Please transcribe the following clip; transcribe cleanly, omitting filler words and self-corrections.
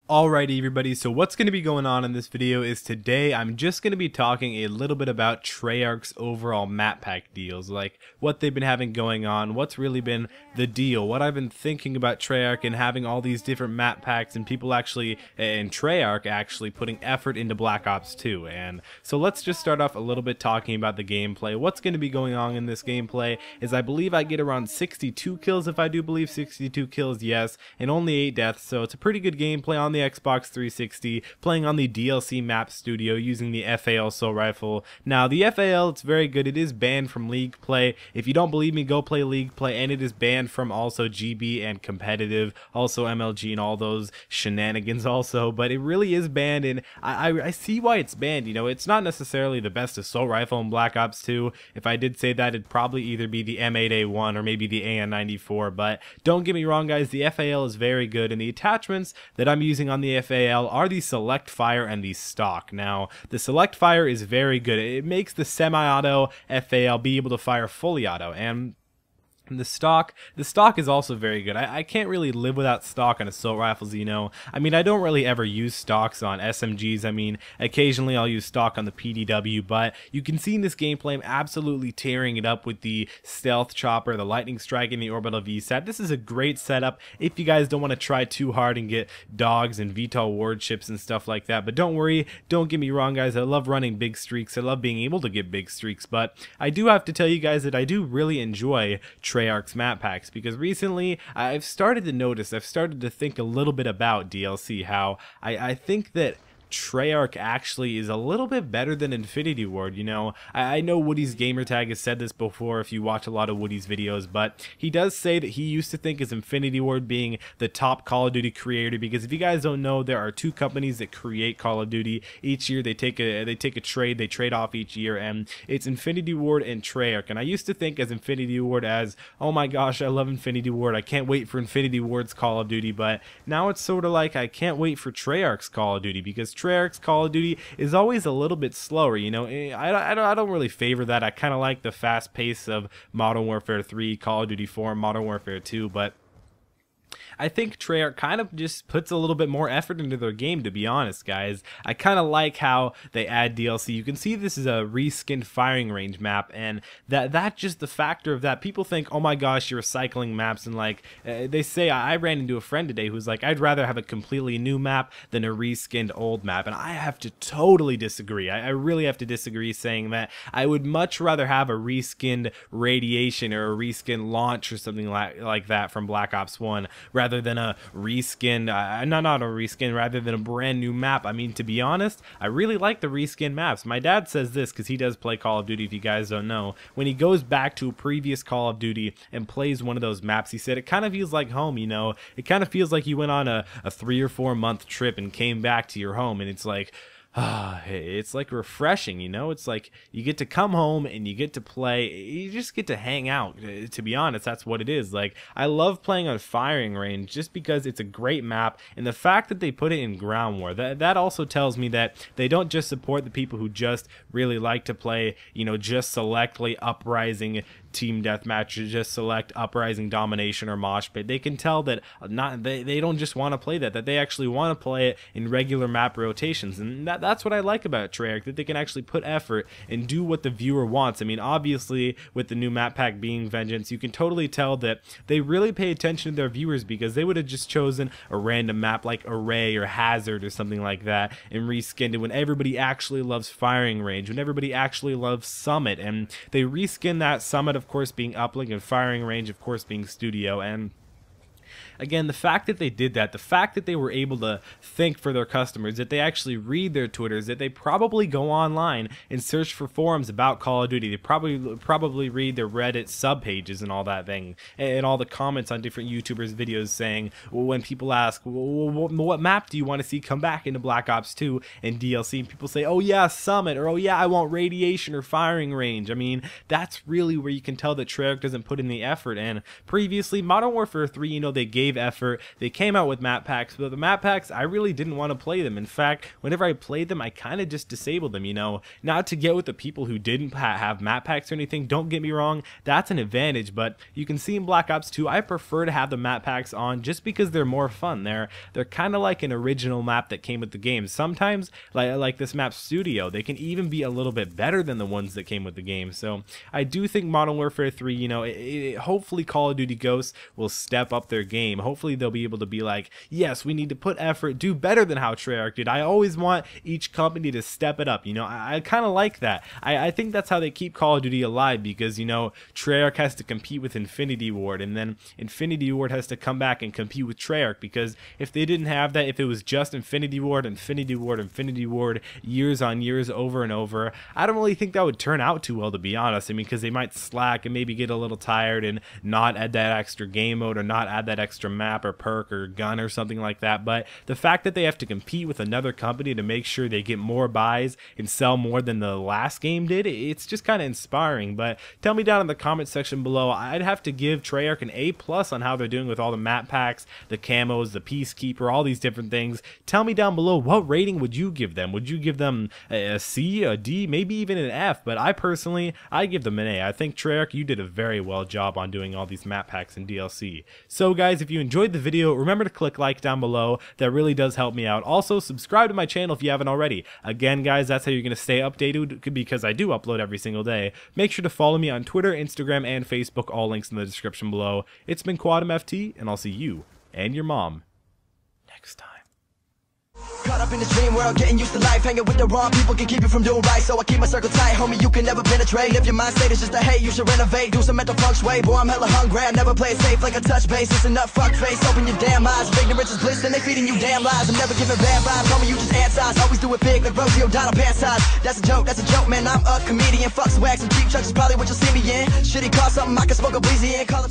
Alrighty everybody, so what's going to be going on in this video is today I'm just going to be talking a little bit about Treyarch's overall map pack deals, like what they've been having going on, what's really been the deal, what I've been thinking about Treyarch and having all these different map packs and people actually, and Treyarch actually putting effort into Black Ops 2. And so let's just start off a little bit talking about the gameplay. What's going to be going on in this gameplay is I believe I get around 62 kills, if I do believe 62 kills, yes, and only 8 deaths, so it's a pretty good gameplay on the Xbox 360, playing on the DLC map studio using the FAL assault rifle. Now the FAL, it's very good. It is banned from League play. If you don't believe me, go play League play, and it is banned from also GB and competitive, also MLG and all those shenanigans also, but it really is banned, and I see why it's banned. You know, it's not necessarily the best assault rifle in Black Ops 2. If I did say that, it'd probably either be the M8A1 or maybe the AN94, but don't get me wrong guys, the FAL is very good, and the attachments that I'm using on the FAL are the Select Fire and the Stock. Now, the Select Fire is very good. It makes the semi-auto FAL be able to fire fully auto, and the stock is also very good. I can't really live without stock on assault rifles, you know. I mean, I don't really ever use stocks on SMGs. I mean, occasionally I'll use stock on the PDW, but you can see in this gameplay I'm absolutely tearing it up with the Stealth Chopper, the Lightning Strike, and the Orbital VSAT. This is a great setup if you guys don't want to try too hard and get dogs and VTOL warships and stuff like that. But don't worry, don't get me wrong guys, I love running big streaks. I love being able to get big streaks, but I do have to tell you guys that I do really enjoy Treyarch's map packs, because recently I've started to notice, I've started to think a little bit about DLC, how I think that Treyarch actually is a little bit better than Infinity Ward. You know, I know Woody's gamertag has said this before if you watch a lot of Woody's videos, but he does say that he used to think as Infinity Ward being the top Call of Duty creator, because if you guys don't know, there are two companies that create Call of Duty. Each year they take a trade, they trade off each year, and it's Infinity Ward and Treyarch. And I used to think as Infinity Ward as, oh my gosh, I love Infinity Ward, I can't wait for Infinity Ward's Call of Duty, but now it's sort of like I can't wait for Treyarch's Call of Duty, because Treyarch's Call of Duty is always a little bit slower. You know, I don't really favor that. I kind of like the fast pace of Modern Warfare 3, Call of Duty 4, Modern Warfare 2, but I think Treyarch kind of just puts a little bit more effort into their game, to be honest, guys. I kind of like how they add DLC. You can see this is a reskinned firing range map, and that's just the factor of that. People think, oh my gosh, you're recycling maps, and like they say, I ran into a friend today who's like, I'd rather have a completely new map than a reskinned old map, and I have to totally disagree. I really have to disagree, saying that I would much rather have a reskinned Radiation or a reskinned Launch or something like that from Black Ops 1 rather than a reskin, not a reskin, rather than a brand new map. I mean, to be honest, I really like the reskin maps. My dad says this because he does play Call of Duty, if you guys don't know. When he goes back to a previous Call of Duty and plays one of those maps, he said it kind of feels like home, you know. It kind of feels like you went on a 3 or 4 month trip and came back to your home, and it's like, it's like refreshing, you know. It's like you get to come home and you get to play, you just get to hang out. To be honest, that's what it is. Like, I love playing on firing range just because it's a great map, and the fact that they put it in ground war, that also tells me that they don't just support the people who just really like to play, you know, just selectly uprising team deathmatch, just select uprising domination or mosh pit. They can tell that they don't just want to play that they actually want to play it in regular map rotations, and that's what I like about Treyarch, that they can actually put effort and do what the viewer wants. I mean, obviously with the new map pack being Vengeance, you can totally tell that they really pay attention to their viewers, because they would have just chosen a random map like Array or Hazard or something like that and reskinned it when everybody actually loves firing range, when everybody actually loves Summit, and they reskin that Summit, of course, being uplink, and firing range, of course, being studio. And again, the fact that they did that, the fact that they were able to think for their customers, that they actually read their Twitters, that they probably go online and search for forums about Call of Duty, they probably read their Reddit subpages and all that thing, and all the comments on different YouTubers' videos saying, well, when people ask, well, what map do you want to see come back into Black Ops 2 and DLC, and people say, oh yeah, Summit, or oh yeah, I want Radiation or firing range. I mean, that's really where you can tell that Treyarch doesn't put in the effort. And previously, Modern Warfare 3, you know, they gave effort, they came out with map packs, but the map packs, I really didn't want to play them. In fact, whenever I played them, I kind of just disabled them, you know, not to get with the people who didn't have map packs or anything. Don't get me wrong, that's an advantage, but you can see in Black Ops 2, I prefer to have the map packs on just because they're more fun. They're kind of like an original map that came with the game. Sometimes, like this map Studio, they can even be a little bit better than the ones that came with the game. So I do think Modern Warfare 3, you know, hopefully Call of Duty Ghosts will step up their game. Hopefully they'll be able to be like, yes, we need to put effort, do better than how Treyarch did. I always want each company to step it up, you know. I kind of like that. I think that's how they keep Call of Duty alive, because, you know, Treyarch has to compete with Infinity Ward, and then Infinity Ward has to come back and compete with Treyarch, because if they didn't have that, if it was just Infinity Ward, years on years, over and over, I don't really think that would turn out too well, to be honest. I mean, because they might slack and maybe get a little tired and not add that extra game mode, or not add that extra map or perk or gun or something like that. But the fact that they have to compete with another company to make sure they get more buys and sell more than the last game did, it's just kind of inspiring. But tell me down in the comment section below. I'd have to give Treyarch an A+ on how they're doing with all the map packs, the camos, the Peacekeeper, all these different things. Tell me down below, what rating would you give them? Would you give them a C, a D, maybe even an F? But I personally, I give them an A. I think Treyarch, you did a very well job on doing all these map packs and DLC. So guys, if you enjoyed the video, remember to click like down below. That really does help me out. Also, subscribe to my channel if you haven't already. Again, guys, that's how you're going to stay updated, because I do upload every single day. Make sure to follow me on Twitter, Instagram, and Facebook. All links in the description below. It's been QuadMFT, and I'll see you and your mom next time. Caught up in this dream world, getting used to life. Hanging with the wrong people can keep you from doing right. So I keep my circle tight, homie, you can never penetrate. If your mind state is just a hate, you should renovate. Do some mental feng shui, boy, I'm hella hungry. I never play it safe like a touch base. Listen up, fuck face, open your damn eyes. If ignorance is bliss, then they feeding you damn lies. I'm never giving bad vibes, homie, you just ant-size. Always do it big like Rosie O'Donnell pant size. That's a joke, man, I'm a comedian. Fuck swag, some cheap chucks is probably what you'll see me in. Shitty car, something I can smoke a breezy in. Call up